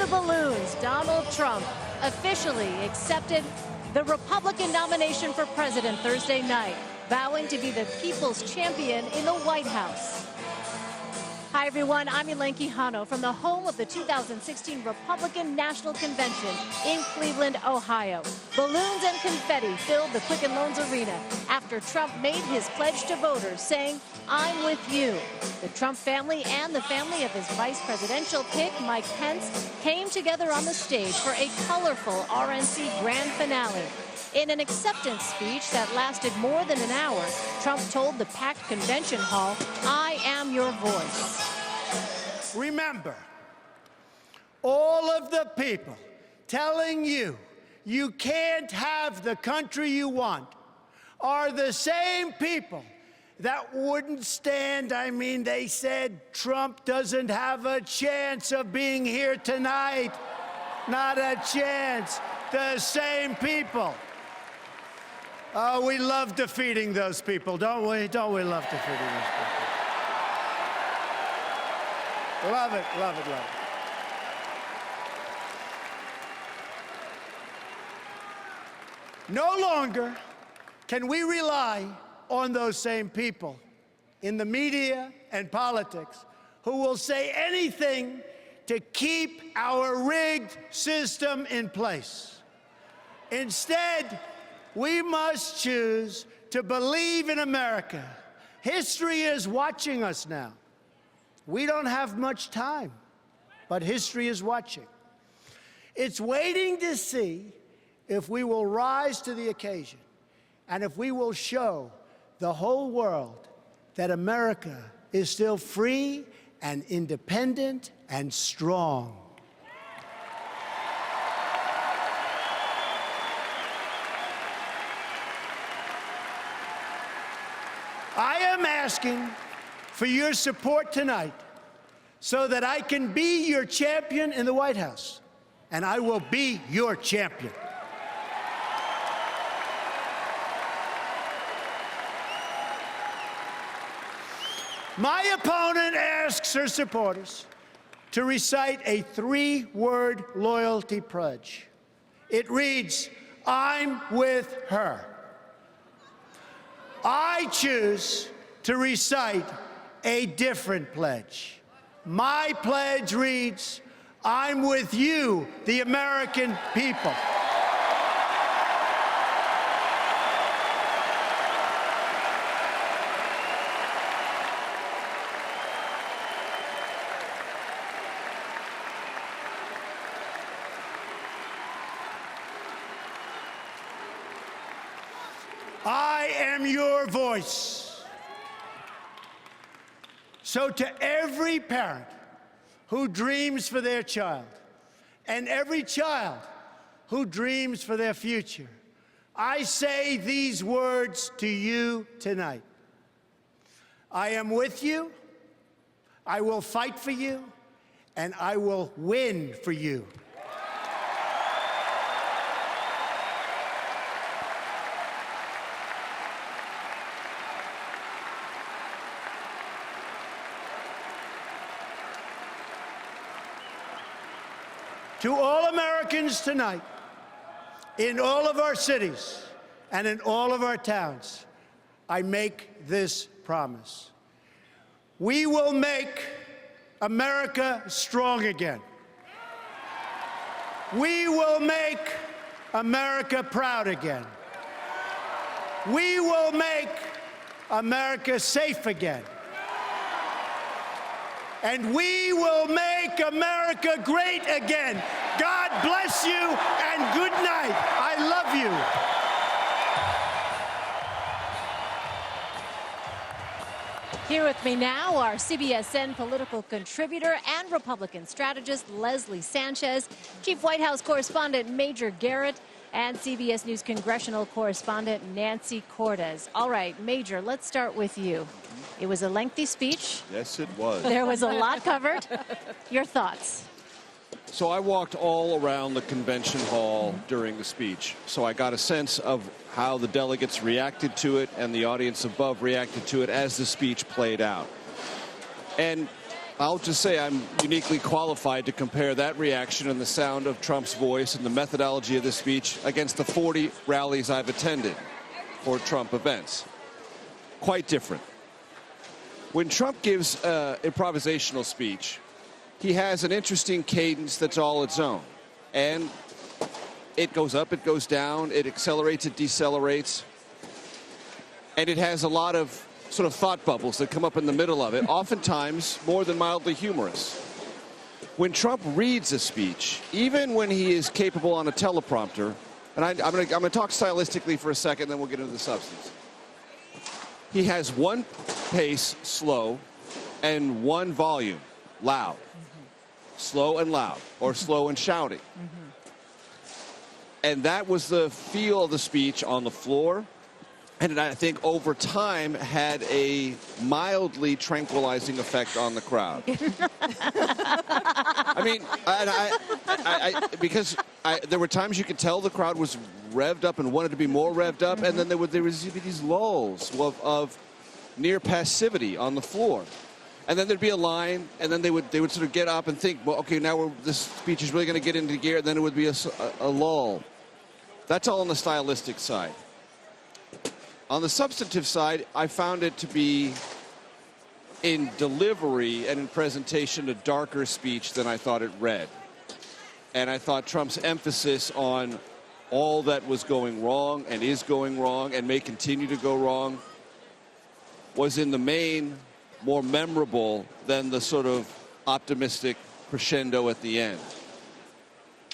the balloons, Donald Trump officially accepted the Republican nomination for president Thursday night, vowing to be the people's champion in the White House. Hi, everyone. I'm Elaine Quijano from the home of the 2016 Republican National Convention in Cleveland, Ohio. Balloons and confetti filled the Quicken Loans Arena after Trump made his pledge to voters, saying, "I'm with you." The Trump family and the family of his vice presidential pick, Mike Pence, came together on the stage for a colorful RNC grand finale. In an acceptance speech that lasted more than an hour, Trump told the packed convention hall, "I am your voice." Remember, all of the people telling you you can't have the country you want are the same people that wouldn't stand. I mean, they said Trump doesn't have a chance of being here tonight. Not a chance. The same people. Oh, we love defeating those people, don't we? Don't we love defeating those people? Love it, love it, love it. No longer can we rely on those same people in the media and politics who will say anything to keep our rigged system in place. Instead, we must choose to believe in America. History is watching us now. We don't have much time, but history is watching. It's waiting to see if we will rise to the occasion and if we will show the whole world that America is still free and independent and strong. I am asking for your support tonight so that I can be your champion in the White House, and I will be your champion. My opponent asks her supporters to recite a three-word loyalty pledge. It reads, "I'm with her." I choose to recite a different pledge. My pledge reads, "I'm with you, the American people." I am your voice. So to every parent who dreams for their child and every child who dreams for their future, I say these words to you tonight. I am with you, I will fight for you, and I will win for you. To all Americans tonight, in all of our cities and in all of our towns, I make this promise. We will make America strong again. We will make America proud again. We will make America safe again. And we will make America great again. God bless you and good night. I love you. Here with me now are CBSN political contributor and Republican strategist Leslie Sanchez, Chief White House correspondent Major Garrett, and CBS News congressional correspondent Nancy Cortez. All right, Major, let's start with you. It was a lengthy speech. Yes, it was. There was a lot covered. Your thoughts? So I walked all around the convention hall during the speech, so I got a sense of how the delegates reacted to it and the audience above reacted to it as the speech played out. And I'll just say I'm uniquely qualified to compare that reaction and the sound of Trump's voice and the methodology of the speech against the 40 rallies I've attended for Trump events. Quite different. When Trump gives an improvisational speech, he has an interesting cadence that's all its own. And it goes up, it goes down, it accelerates, it decelerates. And it has a lot of sort of thought bubbles that come up in the middle of it, oftentimes more than mildly humorous. When Trump reads a speech, even when he is capable on a teleprompter, and I'm going to talk stylistically for a second, then we'll get into the substance. He has one pace, slow, and one volume, loud. Slow and loud, or slow and shouting. And that was the feel of the speech on the floor. And I think over time had a mildly tranquilizing effect on the crowd. I mean, because there were times you could tell the crowd was revved up and wanted to be more revved up, and then there would be these lulls of near passivity on the floor. And then there'd be a line, and then they would sort of get up and think, well, okay, now this speech is really going to get into gear, and then it would be a lull. That's all on the stylistic side. On the substantive side, I found it to be, in delivery and in presentation, a darker speech than I thought it read. And I thought Trump's emphasis on all that was going wrong and is going wrong and may continue to go wrong was in the main more memorable than the sort of optimistic crescendo at the end.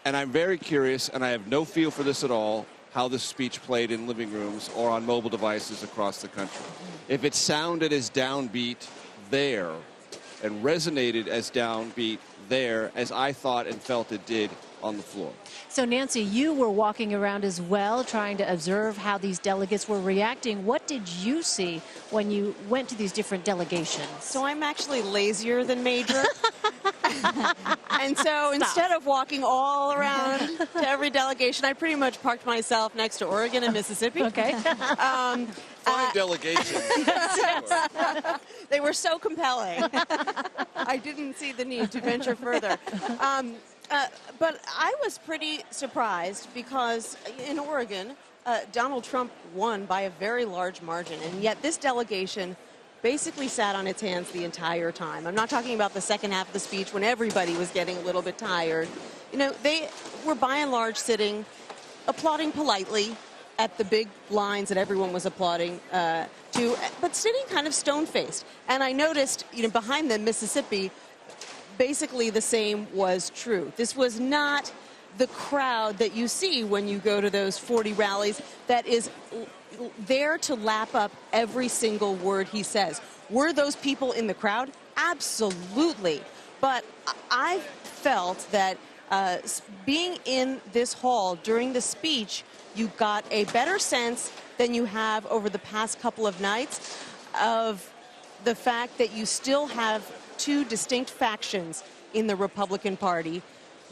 And I'm very curious, and I have no feel for this at all, how this speech played in living rooms or on mobile devices across the country. If it sounded as downbeat there and resonated as downbeat there as I thought and felt it did on the floor. So, Nancy, you were walking around as well, trying to observe how these delegates were reacting. What did you see when you went to these different delegations? So I'm actually lazier than Major. And so instead of walking all around to every delegation, I pretty much parked myself next to Oregon and Mississippi. Okay. Fine delegation. They were so compelling. I didn't see the need to venture further. But I was pretty surprised because in Oregon, Donald Trump won by a very large margin, and yet this delegation basically sat on its hands the entire time. I'm not talking about the second half of the speech when everybody was getting a little bit tired. You know, they were by and large sitting, applauding politely at the big lines that everyone was applauding to, but sitting kind of stone-faced. And I noticed, you know, behind them, Mississippi, basically the same was true. This was not the crowd that you see when you go to those 40 rallies that is there to lap up every single word he says. Were those people in the crowd? Absolutely. But I felt that being in this hall during the speech, you got a better sense than you have over the past couple of nights of the fact that you still have two distinct factions in the Republican Party,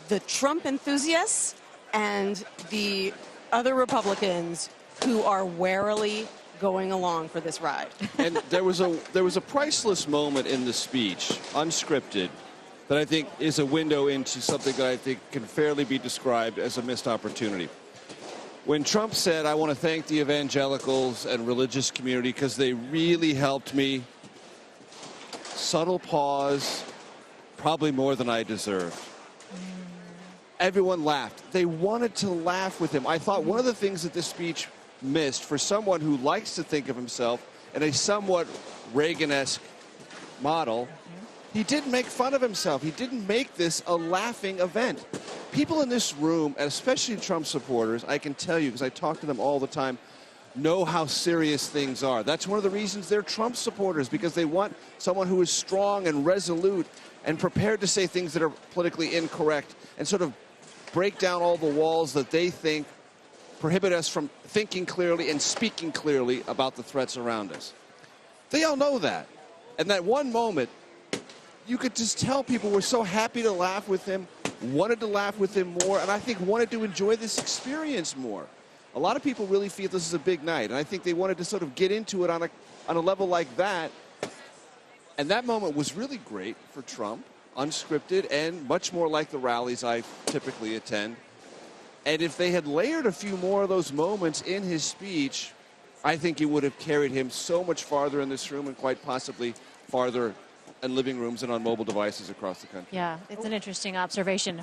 the Trump enthusiasts and the other Republicans who are warily going along for this ride. And there was a priceless moment in the speech, unscripted, that I think is a window into something that I think can fairly be described as a missed opportunity. When Trump said, I want to thank the evangelicals and religious community because they really helped me, subtle pause, probably more than I deserved. Everyone laughed. They wanted to laugh with him. I thought one of the things that this speech missed for someone who likes to think of himself in a somewhat Reagan-esque model, he didn't make fun of himself. He didn't make this a laughing event. People in this room, and especially Trump supporters, I can tell you because I talk to them all the time, know how serious things are. That's one of the reasons they're Trump supporters, because they want someone who is strong and resolute and prepared to say things that are politically incorrect and sort of break down all the walls that they think prohibit us from thinking clearly and speaking clearly about the threats around us. They all know that. And that one moment, you could just tell people were so happy to laugh with him, wanted to laugh with him more, and I think wanted to enjoy this experience more. A lot of people really feel this is a big night, and I think they wanted to sort of get into it on a level like that. And that moment was really great for Trump, unscripted and much more like the rallies I typically attend. And if they had layered a few more of those moments in his speech, I think it would have carried him so much farther in this room and quite possibly farther in living rooms and on mobile devices across the country. Yeah, it's an interesting observation.